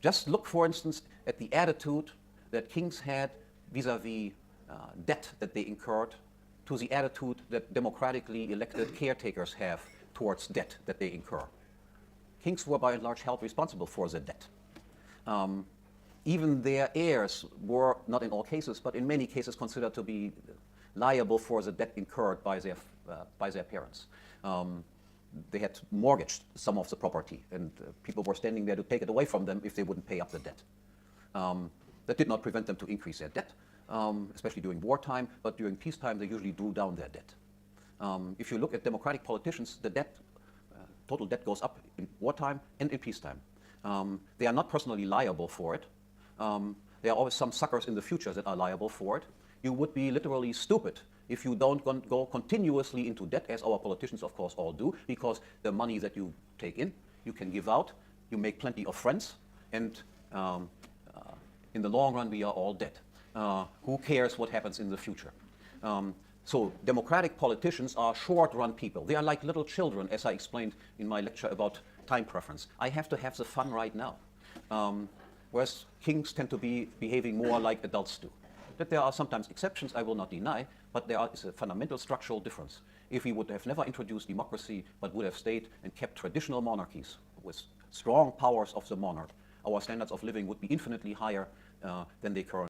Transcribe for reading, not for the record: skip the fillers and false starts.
Just look, for instance, at the attitude that kings had vis-à-vis debt that they incurred to the attitude that democratically elected caretakers have towards debt that they incur. Kings were by and large held responsible for the debt. Even their heirs were, not in all cases, but in many cases considered to be liable for the debt incurred by their parents. They had mortgaged some of the property, and people were standing there to take it away from them if they wouldn't pay up the debt. That did not prevent them to increase their debt, especially during wartime, but during peacetime they usually drew down their debt. If you look at democratic politicians, the debt, total debt goes up in wartime and in peacetime. They are not personally liable for it. There are always some suckers in the future that are liable for it. You would be literally stupid if you don't go continuously into debt, as our politicians of course all do, because the money that you take in, you can give out, you make plenty of friends, and in the long run we are all dead. Who cares what happens in the future? So democratic politicians are short-run people. They are like little children, as I explained in my lecture about time preference. I have to have the fun right now. Whereas kings tend to be behaving more like adults do. That there are sometimes exceptions, I will not deny, but there is a fundamental structural difference. If we would have never introduced democracy, but would have stayed and kept traditional monarchies with strong powers of the monarch, our standards of living would be infinitely higher than they currently are.